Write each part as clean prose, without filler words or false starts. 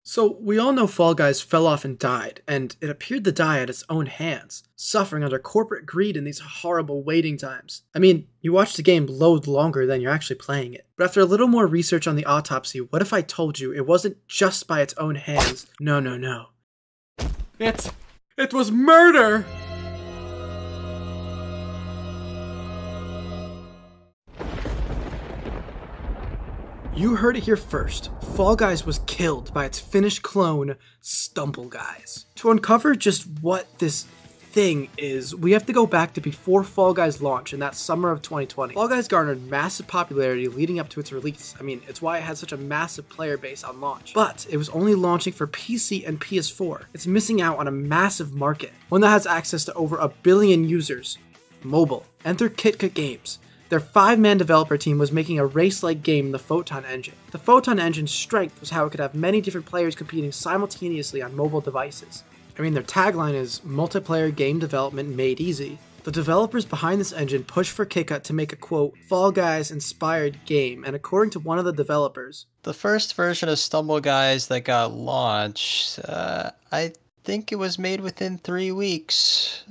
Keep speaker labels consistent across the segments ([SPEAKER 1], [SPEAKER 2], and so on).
[SPEAKER 1] So, we all know Fall Guys fell off and died, and it appeared to die at its own hands, suffering under corporate greed in these horrible waiting times. I mean, you watch the game load longer than you're actually playing it. But after a little more research on the autopsy, what if I told you it wasn't just by its own hands? No. It was murder! You heard it here first. Fall Guys was killed by its Finnish clone, Stumble Guys. To uncover just what this thing is, we have to go back to before Fall Guys launch in that summer of 2020. Fall Guys garnered massive popularity leading up to its release. I mean, it's why it had such a massive player base on launch. But it was only launching for PC and PS4. It's missing out on a massive market, one that has access to over 1 billion users. Mobile. Enter Cited Games. Their 5-man developer team was making a race-like game in the Photon engine. The Photon engine's strength was how it could have many different players competing simultaneously on mobile devices. I mean, their tagline is multiplayer game development made easy. The developers behind this engine pushed for Cited to make a, quote, Fall Guys inspired game, and according to one of the developers,
[SPEAKER 2] the first version of Stumble Guys that got launched, I think it was made within 3 weeks.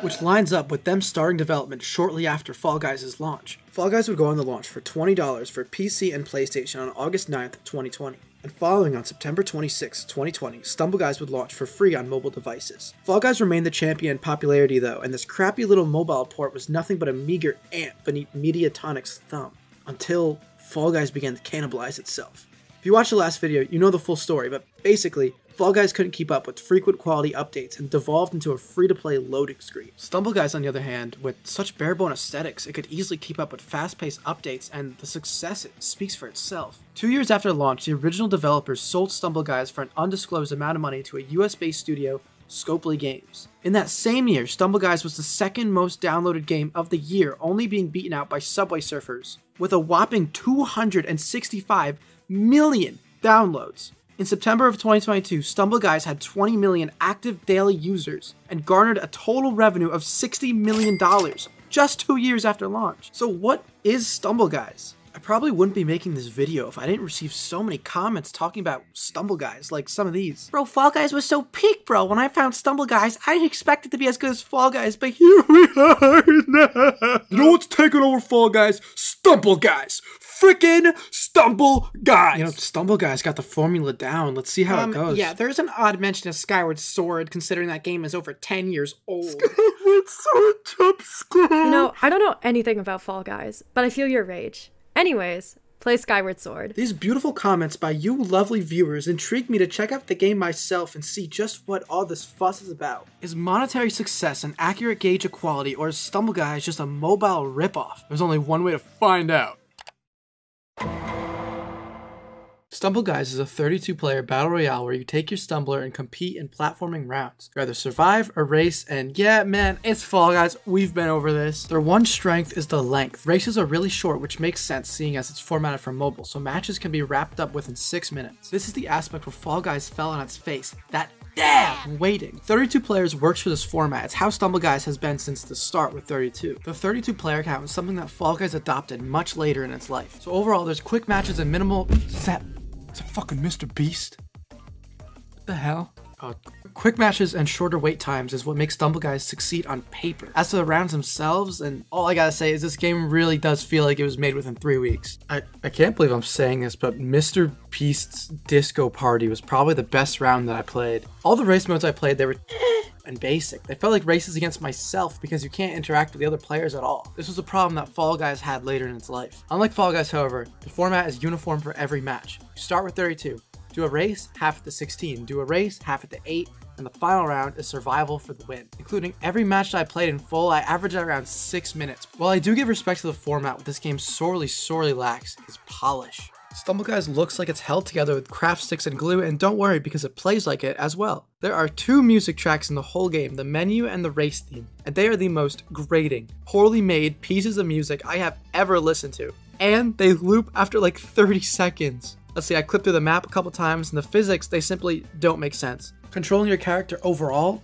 [SPEAKER 1] Which lines up with them starting development shortly after Fall Guys' launch. Fall Guys would go on the launch for $20 for PC and PlayStation on August 9th, 2020. And following on September 26, 2020, Stumble Guys would launch for free on mobile devices. Fall Guys remained the champion in popularity though, and this crappy little mobile port was nothing but a meager ant beneath Mediatonic's thumb. Until Fall Guys began to cannibalize itself. If you watched the last video, you know the full story, but basically, Fall Guys couldn't keep up with frequent quality updates and devolved into a free-to-play loading screen. Stumble Guys, on the other hand, with such bare-bone aesthetics, it could easily keep up with fast-paced updates, and the success it speaks for itself. 2 years after launch, the original developers sold Stumble Guys for an undisclosed amount of money to a US-based studio, Scopely Games. In that same year, Stumble Guys was the second most downloaded game of the year, only being beaten out by Subway Surfers, with a whopping 265 million downloads. In September of 2022, Stumble Guys had 20 million active daily users and garnered a total revenue of $60 million just 2 years after launch. So what is Stumble Guys? I probably wouldn't be making this video if I didn't receive so many comments talking about Stumble Guys, like some of these. Bro, Fall Guys was so peak, bro. When I found Stumble Guys, I didn't expect it to be as good as Fall Guys, but here we are now. You know what's taking over Fall Guys? Stumble Guys. Freaking Stumble Guys! You know, Stumble Guys got the formula down. Let's see how it goes. Yeah, there's an odd mention of Skyward Sword, considering that game is over 10 years old. Skyward Sword jump scare!
[SPEAKER 3] You know, I don't know anything about Fall Guys, but I feel your rage. Anyways, play Skyward Sword.
[SPEAKER 1] These beautiful comments by you lovely viewers intrigued me to check out the game myself and see just what all this fuss is about. Is monetary success an accurate gauge of quality, or is Stumble Guys just a mobile ripoff? There's only one way to find out. Stumble Guys is a 32-player battle royale where you take your Stumbler and compete in platforming rounds. You either survive or race, and yeah, man, it's Fall Guys. We've been over this. Their one strength is the length. Races are really short, which makes sense seeing as it's formatted for mobile, so matches can be wrapped up within 6 minutes. This is the aspect where Fall Guys fell on its face. That damn waiting. 32 players works for this format. It's how Stumble Guys has been since the start with 32. The 32 player count is something that Fall Guys adopted much later in its life. So overall, there's quick matches and minimal... Is that fucking Mr. Beast? What the hell? Quick matches and shorter wait times is what makes Stumble Guys succeed on paper. As to the rounds themselves, and all I gotta say is this game really does feel like it was made within 3 weeks. I can't believe I'm saying this, but Mr. Beast's Disco Party was probably the best round that I played. All the race modes I played, they were and basic. They felt like races against myself because you can't interact with the other players at all. This was a problem that Fall Guys had later in its life. Unlike Fall Guys, however, the format is uniform for every match. You start with 32. Do a race, half at the 16. Do a race, half at the 8. And the final round is survival for the win. Including every match that I played in full, I averaged at around 6 minutes. While I do give respect to the format, what this game sorely lacks is polish. Stumble Guys looks like it's held together with craft sticks and glue, and don't worry because it plays like it as well. There are 2 music tracks in the whole game, the menu and the race theme, and they are the most grating, poorly made pieces of music I have ever listened to. And they loop after like 30 seconds. Let's see, I clipped through the map a couple times, and the physics, they simply don't make sense. Controlling your character overall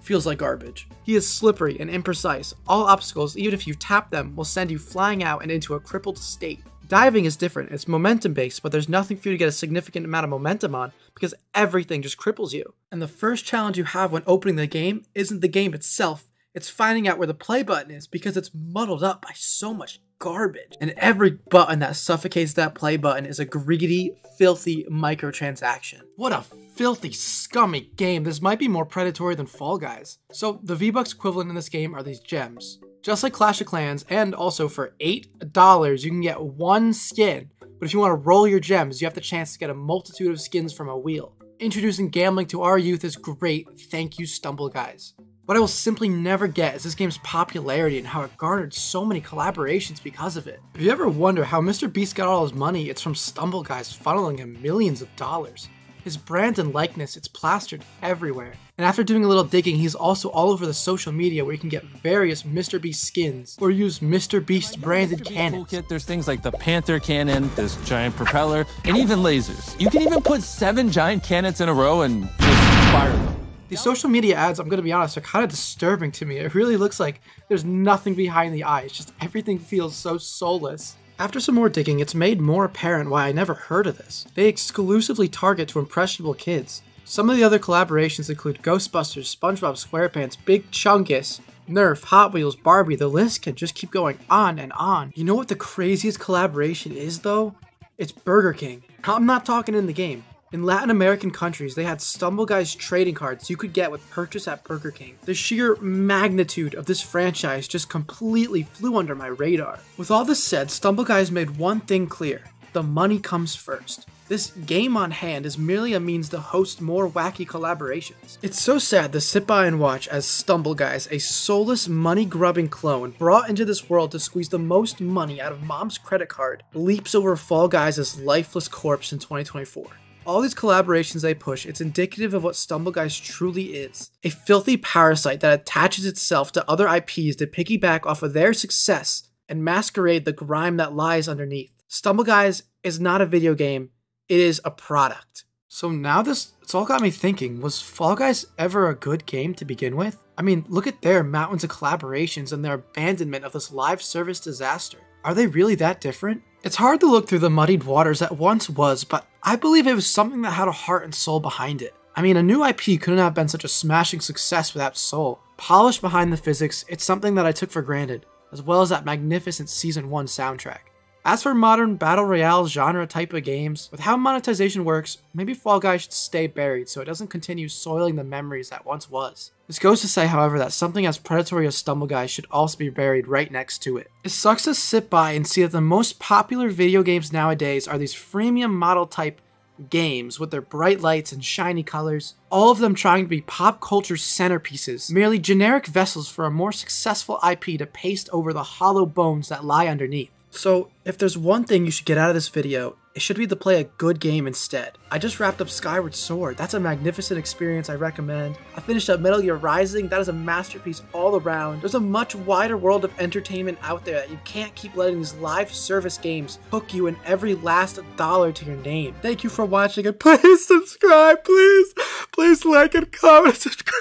[SPEAKER 1] feels like garbage. He is slippery and imprecise. All obstacles, even if you tap them, will send you flying out and into a crippled state. Diving is different, it's momentum based, but there's nothing for you to get a significant amount of momentum on because everything just cripples you. And the first challenge you have when opening the game isn't the game itself, it's finding out where the play button is because it's muddled up by so much garbage. And every button that suffocates that play button is a greedy, filthy microtransaction. What a filthy, scummy game. This might be more predatory than Fall Guys. So the V-Bucks equivalent in this game are these gems. Just like Clash of Clans, and also for $8, you can get one skin. But if you want to roll your gems, you have the chance to get a multitude of skins from a wheel. Introducing gambling to our youth is great, thank you Stumble Guys. What I will simply never get is this game's popularity and how it garnered so many collaborations because of it. If you ever wonder how Mr. Beast got all his money, it's from Stumble Guys funneling him millions of dollars. His brand and likeness, it's plastered everywhere. And after doing a little digging, he's also all over the social media where you can get various Mr. Beast skins or use Mr. Beast branded cannons.
[SPEAKER 4] Toolkit, there's things like the Panther cannon, this giant propeller, and even lasers. You can even put 7 giant cannons in a row and just fire them.
[SPEAKER 1] These social media ads, I'm gonna be honest, are kind of disturbing to me. It really looks like there's nothing behind the eyes, just everything feels so soulless. After some more digging, it's made more apparent why I never heard of this. They exclusively target to impressionable kids. Some of the other collaborations include Ghostbusters, SpongeBob SquarePants, Big Chungus, Nerf, Hot Wheels, Barbie, the list can just keep going on and on. You know what the craziest collaboration is though? It's Burger King. I'm not talking in the game. In Latin American countries, they had Stumble Guys trading cards you could get with purchase at Burger King. The sheer magnitude of this franchise just completely flew under my radar. With all this said, Stumble Guys made one thing clear. The money comes first. This game on hand is merely a means to host more wacky collaborations. It's so sad to sit by and watch as Stumble Guys, a soulless, money-grubbing clone brought into this world to squeeze the most money out of mom's credit card, leaps over Fall Guys' lifeless corpse in 2024. All these collaborations they push, it's indicative of what Stumble Guys truly is. A filthy parasite that attaches itself to other IPs to piggyback off of their success and masquerade the grime that lies underneath. Stumble Guys is not a video game, it is a product. So now it's all got me thinking, was Fall Guys ever a good game to begin with? I mean, look at their mountains of collaborations and their abandonment of this live service disaster. Are they really that different? It's hard to look through the muddied waters that once was, but I believe it was something that had a heart and soul behind it. I mean, a new IP couldn't have been such a smashing success without soul. Polished behind the physics, it's something that I took for granted, as well as that magnificent Season 1 soundtrack. As for modern Battle Royale genre type of games, with how monetization works, maybe Fall Guys should stay buried so it doesn't continue soiling the memories that once was. This goes to say, however, that something as predatory as Stumble Guys should also be buried right next to it. It sucks to sit by and see that the most popular video games nowadays are these freemium model type games with their bright lights and shiny colors, all of them trying to be pop culture centerpieces, merely generic vessels for a more successful IP to paste over the hollow bones that lie underneath. So, if there's one thing you should get out of this video, it should be to play a good game instead. I just wrapped up Skyward Sword. That's a magnificent experience I recommend. I finished up Metal Gear Rising. That is a masterpiece all around. There's a much wider world of entertainment out there that you can't keep letting these live service games hook you in every last dollar to your name. Thank you for watching and please subscribe, please. Please like and comment and subscribe,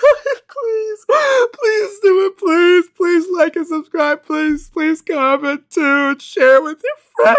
[SPEAKER 1] please. Please do it, please. Please like and subscribe, please. Please comment too and share with your friends.